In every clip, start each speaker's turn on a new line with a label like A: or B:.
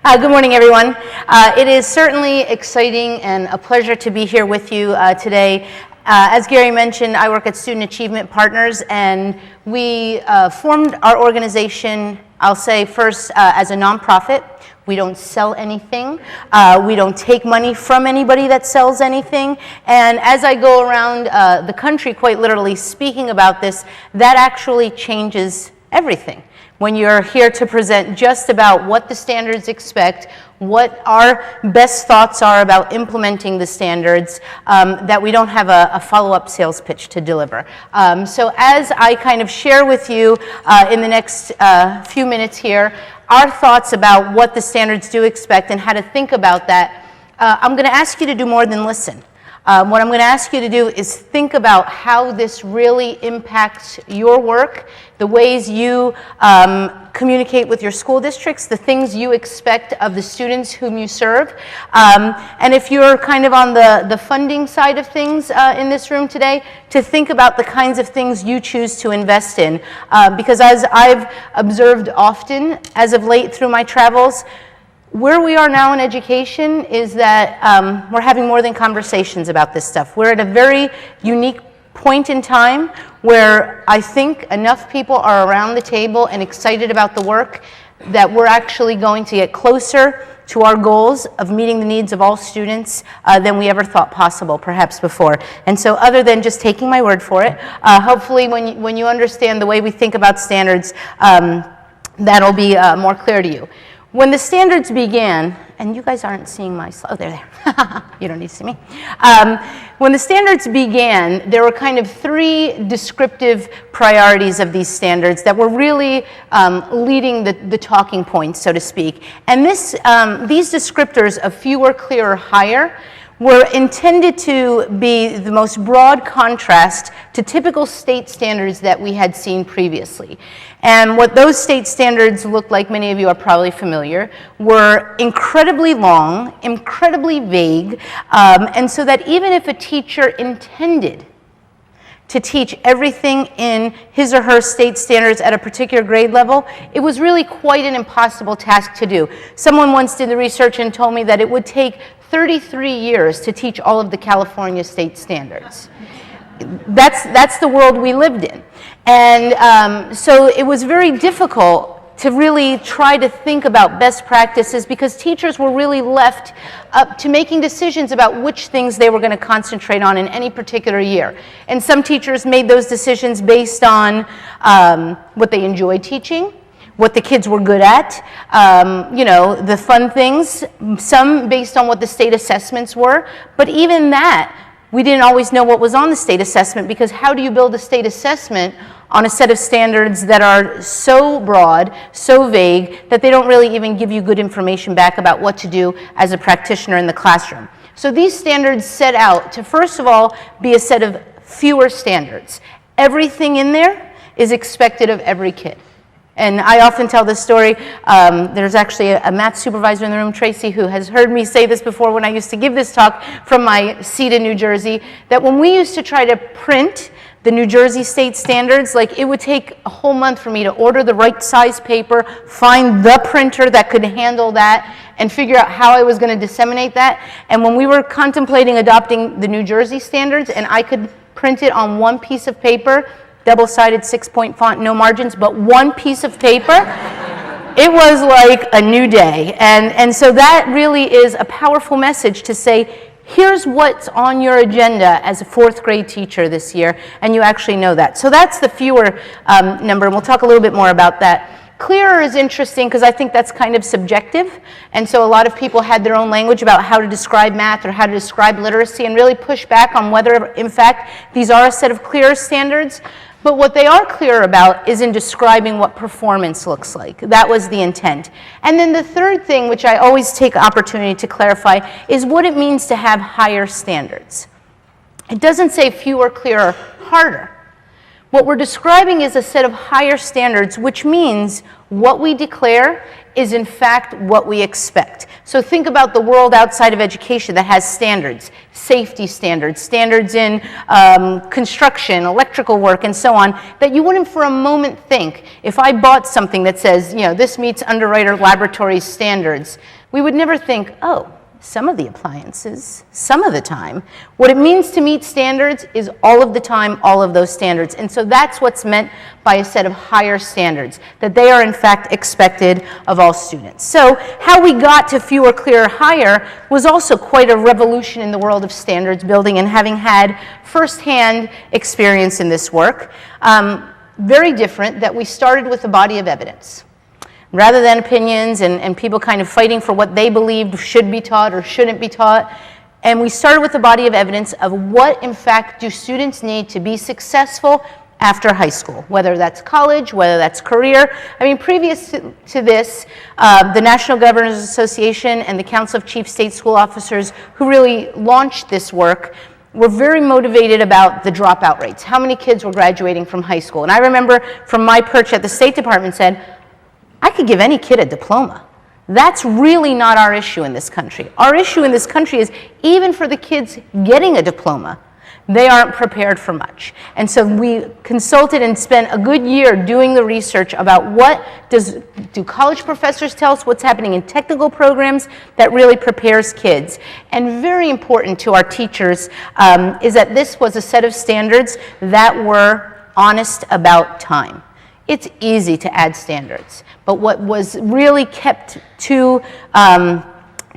A: Good morning, everyone. It is certainly exciting and a pleasure to be here with you today. As Gary mentioned, I work at Student Achievement Partners, and we formed our organization, I'll say first, as a nonprofit. We don't sell anything. We don't take money from anybody that sells anything. And as I go around the country, quite literally speaking about this, that actually changes everything. When you're here to present just about what the standards expect, what our best thoughts are about implementing the standards, that we don't have a follow-up sales pitch to deliver. So as I kind of share with you in the next few minutes here, our thoughts about what the standards do expect and how to think about that, I'm going to ask you to do more than listen. What I'm going to ask you to do is think about how this really impacts your work, the ways you communicate with your school districts, the things you expect of the students whom you serve. And if you're kind of on the funding side of things in this room today, to think about the kinds of things you choose to invest in. Because as I've observed often, as of late through my travels, where we are now in education is that we're having more than conversations about this stuff. We're at a very unique point in time where I think enough people are around the table and excited about the work that we're actually going to get closer to our goals of meeting the needs of all students than we ever thought possible, perhaps before. And so other than just taking my word for it, hopefully when you understand the way we think about standards, that'll be more clear to you. When the standards began, and you guys aren't seeing my slide, oh, they're there. You don't need to see me. When the standards began, there were kind of three descriptive priorities of these standards that were really leading the talking points, so to speak. And these descriptors of fewer, clearer, higher were intended to be the most broad contrast to typical state standards that we had seen previously. And what those state standards looked like, many of you are probably familiar, were incredibly long, incredibly vague, and so that even if a teacher intended to teach everything in his or her state standards at a particular grade level, it was really quite an impossible task to do. Someone once did the research and told me that it would take 33 years to teach all of the California state standards. That's the world we lived in. And so it was very difficult to really try to think about best practices because teachers were really left up to making decisions about which things they were going to concentrate on in any particular year. And some teachers made those decisions based on what they enjoyed teaching, what the kids were good at, you know, the fun things, some based on what the state assessments were. But even that, we didn't always know what was on the state assessment, because how do you build a state assessment on a set of standards that are so broad, so vague, that they don't really even give you good information back about what to do as a practitioner in the classroom? So these standards set out to, first of all, be a set of fewer standards. Everything in there is expected of every kid. And I often tell this story. There's actually a math supervisor in the room, Tracy, who has heard me say this before when I used to give this talk from my seat in New Jersey, that when we used to try to print the New Jersey state standards, like it would take a whole month for me to order the right size paper, find the printer that could handle that, and figure out how I was going to disseminate that. And when we were contemplating adopting the New Jersey standards, and I could print it on one piece of paper, double-sided 6-point font, no margins, but one piece of paper, it was like a new day. And so that really is a powerful message to say, here's what's on your agenda as a fourth grade teacher this year, and you actually know that. So that's the fewer number, and we'll talk a little bit more about that. Clearer is interesting because I think that's kind of subjective, and so a lot of people had their own language about how to describe math or how to describe literacy and really push back on whether, in fact, these are a set of clear standards. But what they are clear about is in describing what performance looks like. That was the intent. And then the third thing, which I always take opportunity to clarify, is what it means to have higher standards. It doesn't say fewer, clearer, harder. What we're describing is a set of higher standards, which means what we declare is in fact what we expect. So think about the world outside of education that has standards, safety standards, standards in construction, electrical work, and so on, that you wouldn't for a moment think, if I bought something that says, you know, this meets Underwriter Laboratories standards, we would never think, oh, some of the appliances, some of the time. What it means to meet standards is all of the time, all of those standards. And so that's what's meant by a set of higher standards, that they are in fact expected of all students. So how we got to fewer, clearer, higher was also quite a revolution in the world of standards building, and having had firsthand experience in this work. Very different that we started with a body of evidence, rather than opinions and people kind of fighting for what they believed should be taught or shouldn't be taught. And we started with a body of evidence of what, in fact, do students need to be successful after high school, whether that's college, whether that's career. I mean, previous to this, the National Governors Association and the Council of Chief State School Officers, who really launched this work, were very motivated about the dropout rates. How many kids were graduating from high school? And I remember from my perch at the State Department said, I could give any kid a diploma. That's really not our issue in this country. Our issue in this country is even for the kids getting a diploma, they aren't prepared for much. And so we consulted and spent a good year doing the research about what do college professors tell us what's happening in technical programs that really prepares kids. And very important to our teachers is that this was a set of standards that were honest about time. It's easy to add standards, but what was really kept to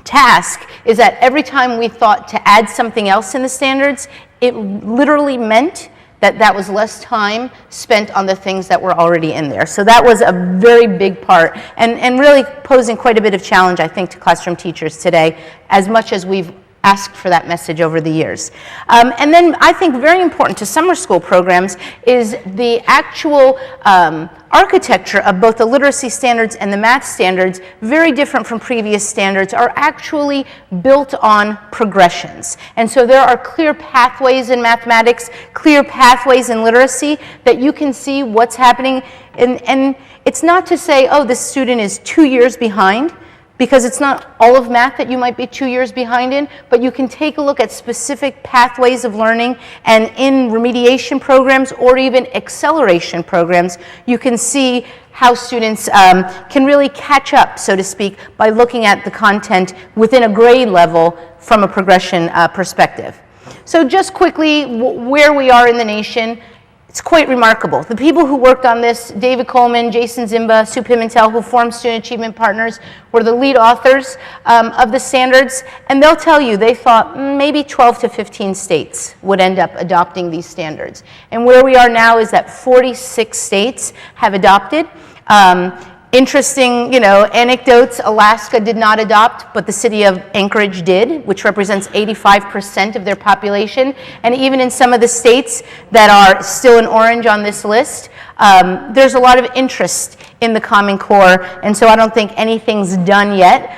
A: task is that every time we thought to add something else in the standards, it literally meant that that was less time spent on the things that were already in there. So that was a very big part, and really posing quite a bit of challenge, I think, to classroom teachers today, as much as we've asked for that message over the years. And then I think very important to summer school programs is the actual architecture of both the literacy standards and the math standards, very different from previous standards, are actually built on progressions. And so there are clear pathways in mathematics, clear pathways in literacy that you can see what's happening. And it's not to say, oh, this student is 2 years behind, because it's not all of math that you might be 2 years behind in, but you can take a look at specific pathways of learning, and in remediation programs or even acceleration programs, you can see how students can really catch up, so to speak, by looking at the content within a grade level from a progression perspective. So just quickly, where we are in the nation. It's quite remarkable. The people who worked on this, David Coleman, Jason Zimba, Sue Pimentel, who formed Student Achievement Partners, were the lead authors of the standards, and they'll tell you they thought maybe 12 to 15 states would end up adopting these standards. And where we are now is that 46 states have adopted. Interesting, anecdotes, Alaska did not adopt, but the city of Anchorage did, which represents 85% of their population. And even in some of the states that are still in orange on this list, there's a lot of interest in the Common Core, and so I don't think anything's done yet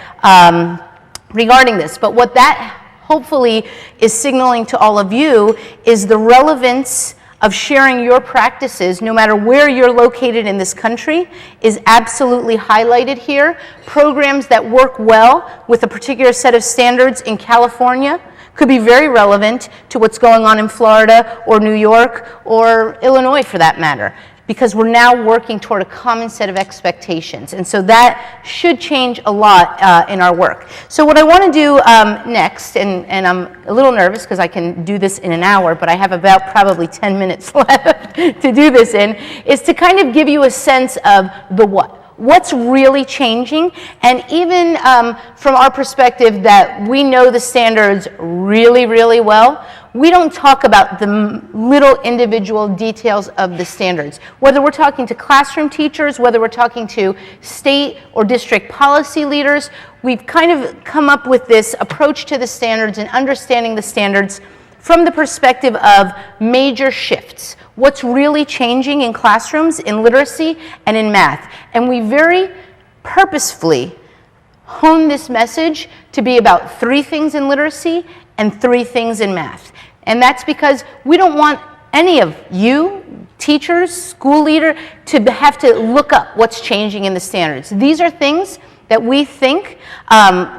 A: regarding this. But what that hopefully is signaling to all of you is the relevance of sharing your practices, no matter where you're located in this country, is absolutely highlighted here. Programs that work well with a particular set of standards in California could be very relevant to what's going on in Florida or New York or Illinois, for that matter, because we're now working toward a common set of expectations. And so that should change a lot in our work. So what I want to do next, and I'm a little nervous because I can do this in an hour, but I have about probably 10 minutes left to do this in, is to kind of give you a sense of the what. What's really changing, and even from our perspective that we know the standards really, really well, we don't talk about the little individual details of the standards. Whether we're talking to classroom teachers, whether we're talking to state or district policy leaders, we've kind of come up with this approach to the standards and understanding the standards from the perspective of major shifts. What's really changing in classrooms, in literacy, and in math. And we very purposefully hone this message to be about 3 things in literacy and 3 things in math. And that's because we don't want any of you, teachers, school leader, to have to look up what's changing in the standards. These are things that we think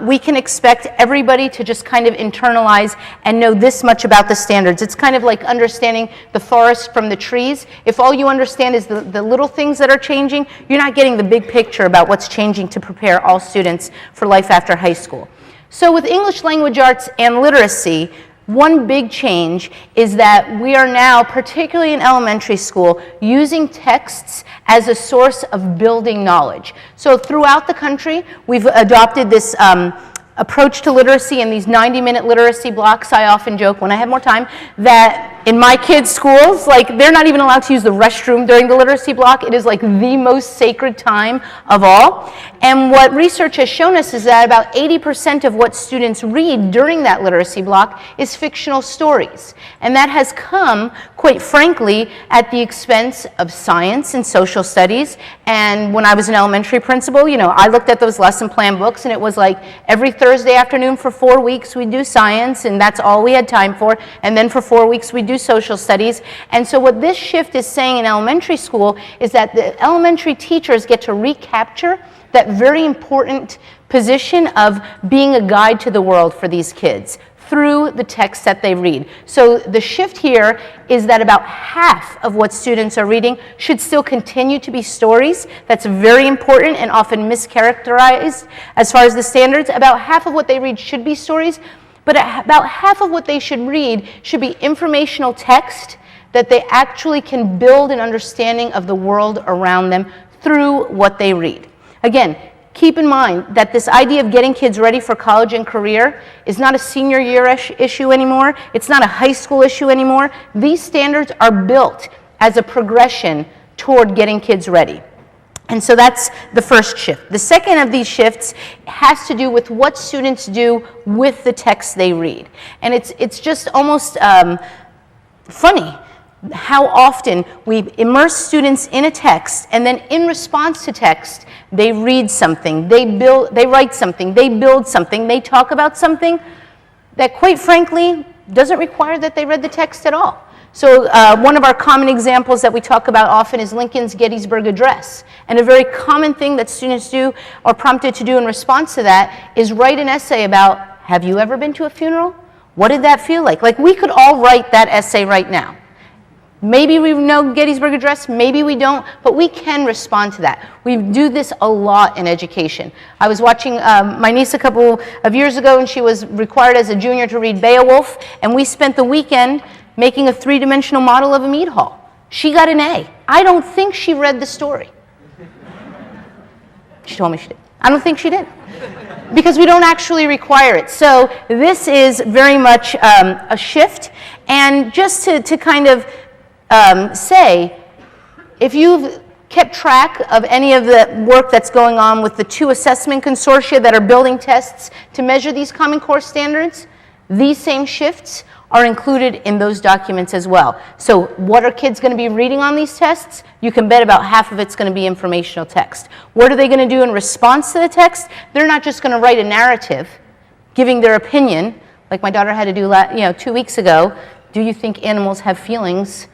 A: we can expect everybody to just kind of internalize and know this much about the standards. It's kind of like understanding the forest from the trees. If all you understand is the little things that are changing, you're not getting the big picture about what's changing to prepare all students for life after high school. So with English language arts and literacy, one big change is that we are now, particularly in elementary school, using texts as a source of building knowledge. So throughout the country, we've adopted this approach to literacy in these 90-minute literacy blocks. I often joke when I have more time that in my kids' schools, like, they're not even allowed to use the restroom during the literacy block. It is like the most sacred time of all. And what research has shown us is that about 80% of what students read during that literacy block is fictional stories. And that has come, quite frankly, at the expense of science and social studies. And when I was an elementary principal, you know, I looked at those lesson plan books, and it was like every Thursday afternoon for 4 weeks we'd do science, and that's all we had time for. And then for 4 weeks we'd do social studies. And so what this shift is saying in elementary school is that the elementary teachers get to recapture that very important position of being a guide to the world for these kids through the text that they read. So the shift here is that about half of what students are reading should still continue to be stories. That's very important and often mischaracterized as far as the standards. About half of what they read should be stories, but about half of what they should read should be informational text that they actually can build an understanding of the world around them through what they read. Again, keep in mind that this idea of getting kids ready for college and career is not a senior year issue anymore. It's not a high school issue anymore. These standards are built as a progression toward getting kids ready. And so that's the first shift. The second of these shifts has to do with what students do with the text they read. And it's just almost funny how often we immerse students in a text, and then in response to text, they read something, they write something, they build something, they talk about something that, quite frankly, doesn't require that they read the text at all. So one of our common examples that we talk about often is Lincoln's Gettysburg Address. And a very common thing that students do or prompted to do in response to that is write an essay about, have you ever been to a funeral? What did that feel like? Like, we could all write that essay right now. Maybe we know Gettysburg Address, maybe we don't, but we can respond to that. We do this a lot in education. I was watching my niece a couple of years ago, and she was required as a junior to read Beowulf, and we spent the weekend making a three-dimensional model of a mead hall. She got an A. I don't think she read the story. She told me she did. I don't think she did, because we don't actually require it. So this is very much a shift. And just to kind of say, if you've kept track of any of the work that's going on with the 2 assessment consortia that are building tests to measure these Common Core standards, these same shifts are included in those documents as well. So what are kids going to be reading on these tests? You can bet about half of it's going to be informational text. What are they going to do in response to the text? They're not just going to write a narrative giving their opinion, like my daughter had to do 2 weeks ago. Do you think animals have feelings?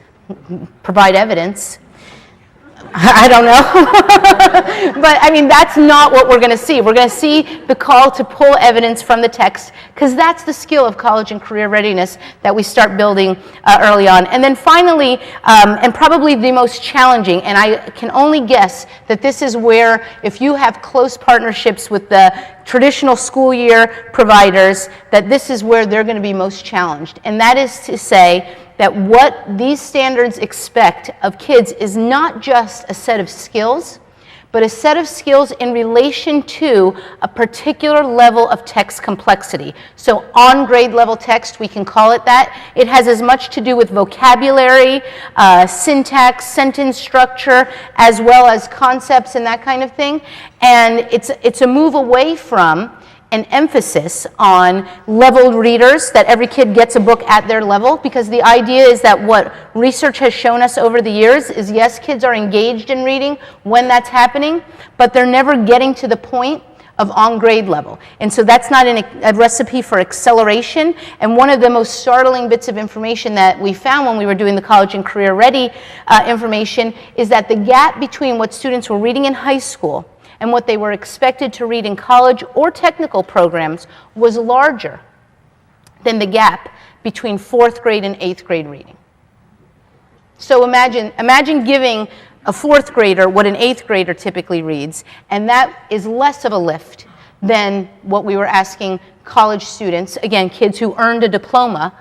A: Provide evidence. I don't know. But I mean, that's not what we're going to see. We're going to see the call to pull evidence from the text, because that's the skill of college and career readiness that we start building early on. And then finally, and probably the most challenging, and I can only guess that this is where, if you have close partnerships with the traditional school year providers, that this is where they're going to be most challenged. And that is to say that what these standards expect of kids is not just a set of skills, but a set of skills in relation to a particular level of text complexity. So on grade level text, we can call it that. It has as much to do with vocabulary, syntax, sentence structure, as well as concepts and that kind of thing. And it's a move away from an emphasis on leveled readers, that every kid gets a book at their level, because the idea is that what research has shown us over the years is, yes, kids are engaged in reading when that's happening, but they're never getting to the point of on grade level. And so that's not a recipe for acceleration. And one of the most startling bits of information that we found when we were doing the college and career ready information is that the gap between what students were reading in high school and what they were expected to read in college or technical programs was larger than the gap between 4th grade and 8th grade reading. So imagine giving a 4th grader what an 8th grader typically reads, and that is less of a lift than what we were asking college students, again, kids who earned a diploma,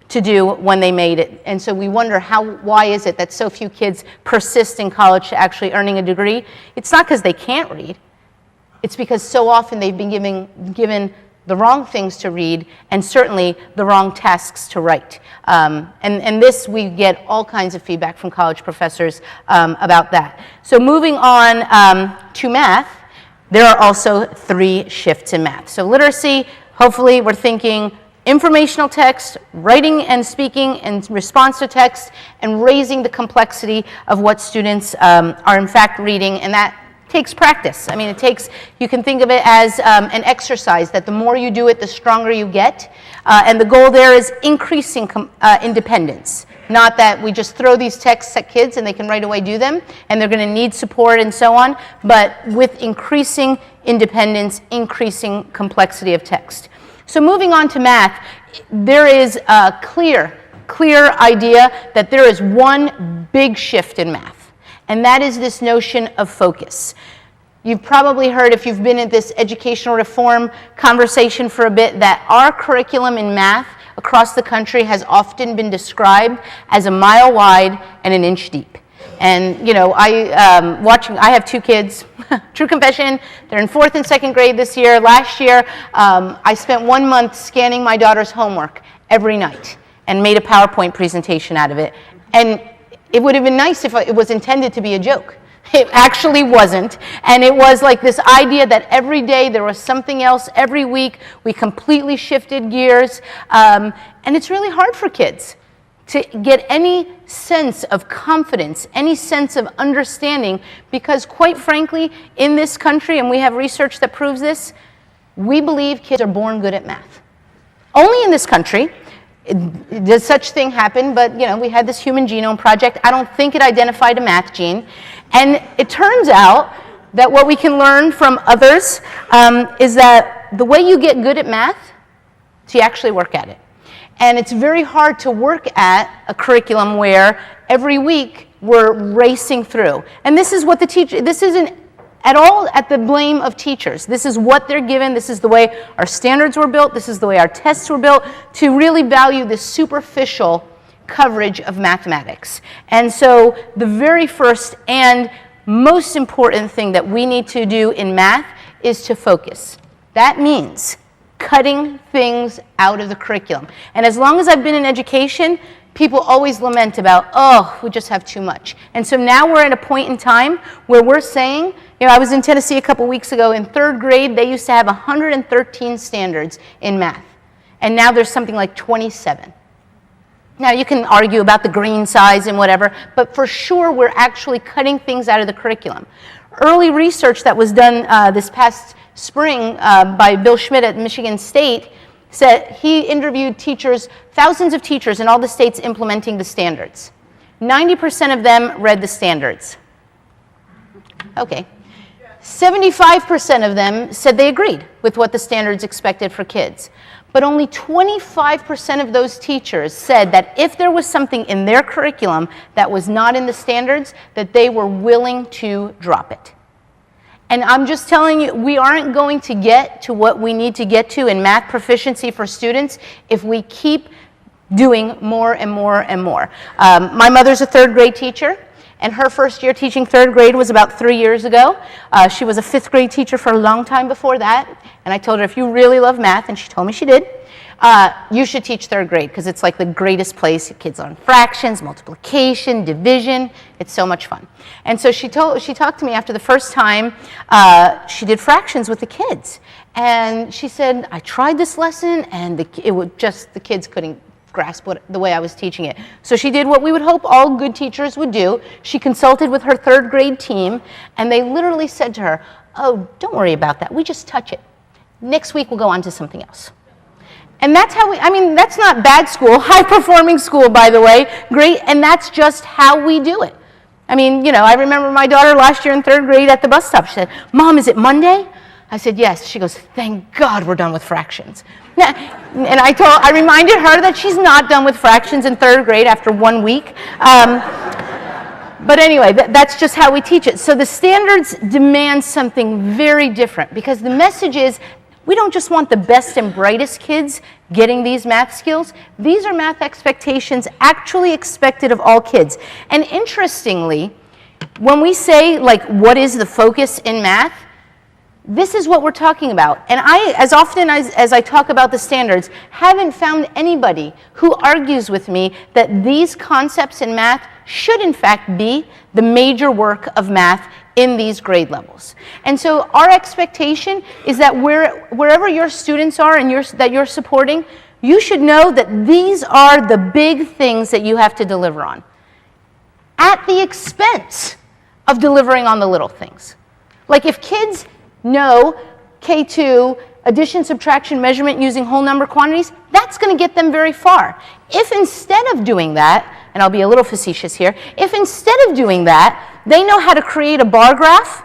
A: to do when they made it. And so we wonder why is it that so few kids persist in college to actually earning a degree? It's not because they can't read. It's because so often they've been given the wrong things to read and certainly the wrong tasks to write. And this, we get all kinds of feedback from college professors about that. So moving on to math, there are also 3 shifts in math. So literacy, hopefully we're thinking informational text, writing and speaking in response to text, and raising the complexity of what students are in fact reading, and that takes practice. I mean, you can think of it as an exercise, that the more you do it, the stronger you get, and the goal there is increasing independence. Not that we just throw these texts at kids and they can right away do them, and they're going to need support and so on, but with increasing independence, increasing complexity of text. So moving on to math, there is a clear idea that there is one big shift in math, and that is this notion of focus. You've probably heard, if you've been in this educational reform conversation for a bit, that our curriculum in math across the country has often been described as a mile wide and an inch deep. And, you know, I have 2 kids, true confession, they're in 4th and 2nd grade this year. Last year, I spent 1 month scanning my daughter's homework every night and made a PowerPoint presentation out of it. And it would have been nice if it was intended to be a joke. It actually wasn't. And it was like this idea that every day there was something else. Every week we completely shifted gears. And it's really hard for kids to get any sense of confidence, any sense of understanding, because quite frankly, in this country, and we have research that proves this, we believe kids are born good at math. Only in this country does such thing happen, but you know, we had this Human Genome Project. I don't think it identified a math gene. And it turns out that what we can learn from others is that the way you get good at math is you actually work at it. And it's very hard to work at a curriculum where every week we're racing through. And this is what this isn't at all at the blame of teachers. This is what they're given. This is the way our standards were built. This is the way our tests were built, to really value the superficial coverage of mathematics. And so the very first and most important thing that we need to do in math is to focus. That means cutting things out of the curriculum. And as long as I've been in education, people always lament about, oh, we just have too much. And so now we're at a point in time where we're saying, you know, I was in Tennessee a couple weeks ago. In 3rd grade, they used to have 113 standards in math. And now there's something like 27. Now, you can argue about the green size and whatever, but for sure we're actually cutting things out of the curriculum. Early research that was done this past spring by Bill Schmidt at Michigan State said he interviewed teachers, thousands of teachers in all the states implementing the standards. 90% of them read the standards. Okay. 75% of them said they agreed with what the standards expected for kids. But only 25% of those teachers said that if there was something in their curriculum that was not in the standards, that they were willing to drop it. And I'm just telling you, we aren't going to get to what we need to get to in math proficiency for students if we keep doing more and more and more. My mother's a 3rd grade teacher, and her first year teaching 3rd grade was about 3 years ago. She was a 5th grade teacher for a long time before that, and I told her, if you really love math, and she told me she did, you should teach 3rd grade, because it's like the greatest place. Kids learn fractions, multiplication, division. It's so much fun. And so she talked to me after the first time she did fractions with the kids. And she said, I tried this lesson, and the kids couldn't grasp the way I was teaching it. So she did what we would hope all good teachers would do. She consulted with her 3rd grade team, and they literally said to her, oh, don't worry about that. We just touch it. Next week we'll go on to something else. And that's how that's not bad school, high-performing school, by the way, great, and that's just how we do it. I mean, you know, I remember my daughter last year in 3rd grade at the bus stop. She said, "Mom, is it Monday?" I said, "Yes." She goes, "Thank God we're done with fractions." And I reminded her that she's not done with fractions in 3rd grade after 1 week. But anyway, that's just how we teach it. So the standards demand something very different, because the message is, we don't just want the best and brightest kids getting these math skills. These are math expectations actually expected of all kids. And interestingly, when we say, like, what is the focus in math, this is what we're talking about. And I, as often as I talk about the standards, haven't found anybody who argues with me that these concepts in math should in fact be the major work of math in these grade levels. And so our expectation is that wherever your students are and that you're supporting, you should know that these are the big things that you have to deliver on, at the expense of delivering on the little things. Like, if kids know K2, addition, subtraction, measurement using whole number quantities, that's going to get them very far. If instead of doing that, and I'll be a little facetious here, if instead of doing that, they know how to create a bar graph,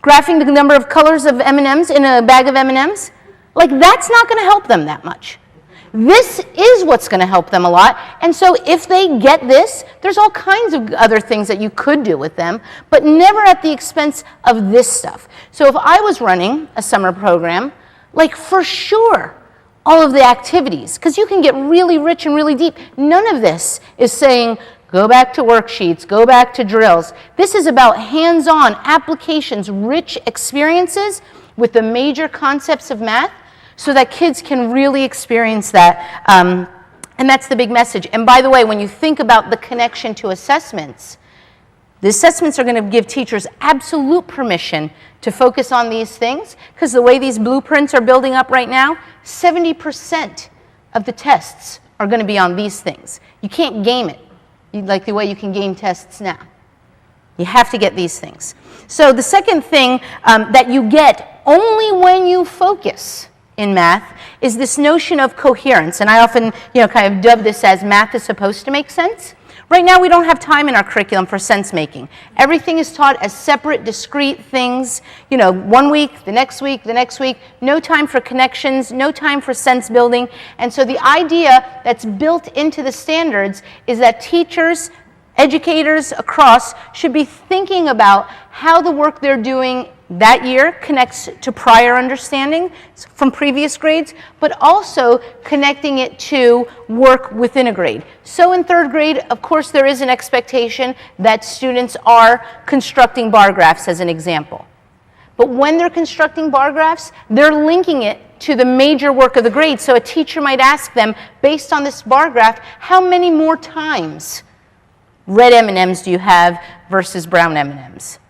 A: graphing the number of colors of M&Ms in a bag of M&Ms, like, that's not going to help them that much. This is what's going to help them a lot. And so if they get this, there's all kinds of other things that you could do with them, but never at the expense of this stuff. So if I was running a summer program, like, for sure, all of the activities, because you can get really rich and really deep. None of this is saying, go back to worksheets, go back to drills. This is about hands-on applications, rich experiences with the major concepts of math, so that kids can really experience that. And that's the big message. And by the way, when you think about the connection to assessments, the assessments are going to give teachers absolute permission to focus on these things, because the way these blueprints are building up right now, 70% of the tests are going to be on these things. You can't game it like the way you can game tests now. You have to get these things. So the second thing that you get only when you focus in math is this notion of coherence. And I often, kind of dub this as math is supposed to make sense. Right now, we don't have time in our curriculum for sense making. Everything is taught as separate, discrete things. 1 week, the next week, the next week. No time for connections, no time for sense building. And so the idea that's built into the standards is that teachers, educators across should be thinking about how the work they're doing that year connects to prior understanding from previous grades, but also connecting it to work within a grade. So in 3rd grade, of course, there is an expectation that students are constructing bar graphs, as an example. But when they're constructing bar graphs, they're linking it to the major work of the grade. So a teacher might ask them, based on this bar graph, how many more times red M&Ms do you have versus brown M&Ms?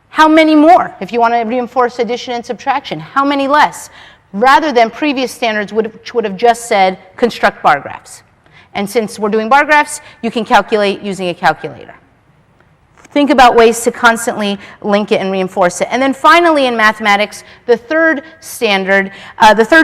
A: How many more? If you want to reinforce addition and subtraction, how many less? Rather than previous standards which would have just said construct bar graphs. And since we're doing bar graphs, you can calculate using a calculator. Think about ways to constantly link it and reinforce it. And then finally in mathematics, the third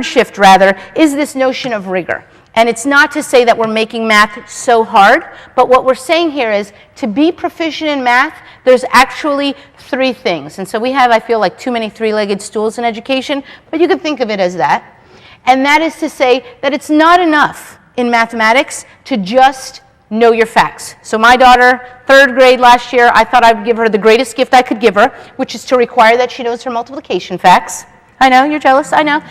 A: shift rather, is this notion of rigor. And it's not to say that we're making math so hard, but what we're saying here is to be proficient in math, there's actually 3 things. And so we have, I feel like, too many 3-legged stools in education, but you could think of it as that. And that is to say that it's not enough in mathematics to just know your facts. So my daughter, 3rd grade last year, I thought I'd give her the greatest gift I could give her, which is to require that she knows her multiplication facts. I know, you're jealous, I know.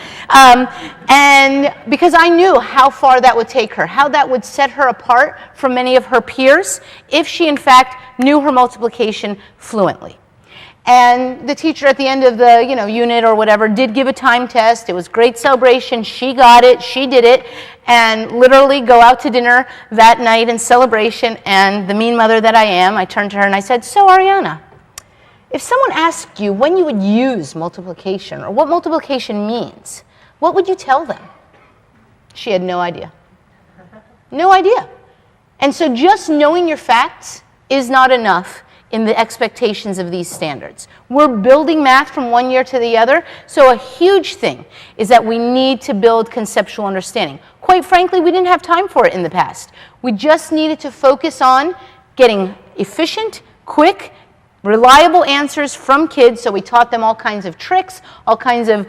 A: And because I knew how far that would take her, how that would set her apart from many of her peers if she in fact knew her multiplication fluently. And the teacher at the end of the unit or whatever did give a time test. It was great celebration. She got it, she did it, and literally go out to dinner that night in celebration. And the mean mother that I am, I turned to her and I said, "So Ariana, if someone asked you when you would use multiplication or what multiplication means, what would you tell them?" She had no idea. No idea. And so just knowing your facts is not enough in the expectations of these standards. We're building math from one year to the other, so a huge thing is that we need to build conceptual understanding. Quite frankly, we didn't have time for it in the past. We just needed to focus on getting efficient, quick, reliable answers from kids. So we taught them all kinds of tricks, all kinds of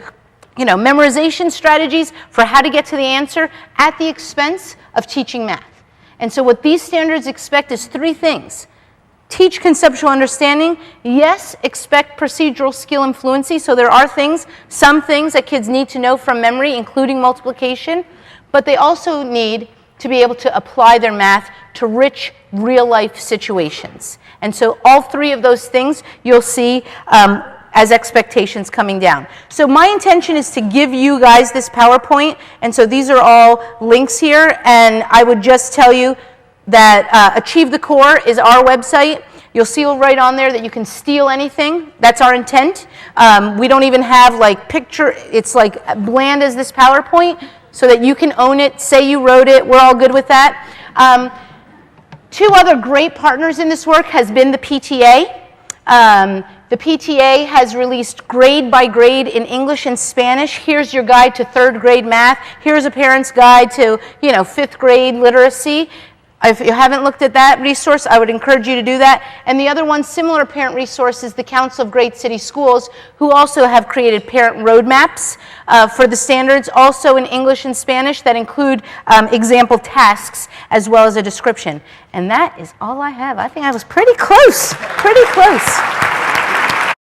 A: memorization strategies for how to get to the answer at the expense of teaching math. And so what these standards expect is 3 things. Teach conceptual understanding. Yes, expect procedural skill and fluency. So there are some things that kids need to know from memory, including multiplication, but they also need to be able to apply their math to rich, real-life situations. And so all 3 of those things you'll see as expectations coming down. So my intention is to give you guys this PowerPoint, and so these are all links here, and I would just tell you that Achieve the Core is our website. You'll see right on there that you can steal anything. That's our intent. We don't even have it's like bland as this PowerPoint, so that you can own it, say you wrote it, we're all good with that. 2 other great partners in this work has been the PTA. The PTA has released grade by grade in English and Spanish. Here's your guide to 3rd grade math. Here's a parent's guide to 5th grade literacy. If you haven't looked at that resource, I would encourage you to do that. And the other one, similar parent resource, is the Council of Great City Schools, who also have created parent roadmaps for the standards, also in English and Spanish, that include example tasks as well as a description. And that is all I have. I think I was pretty close, pretty close.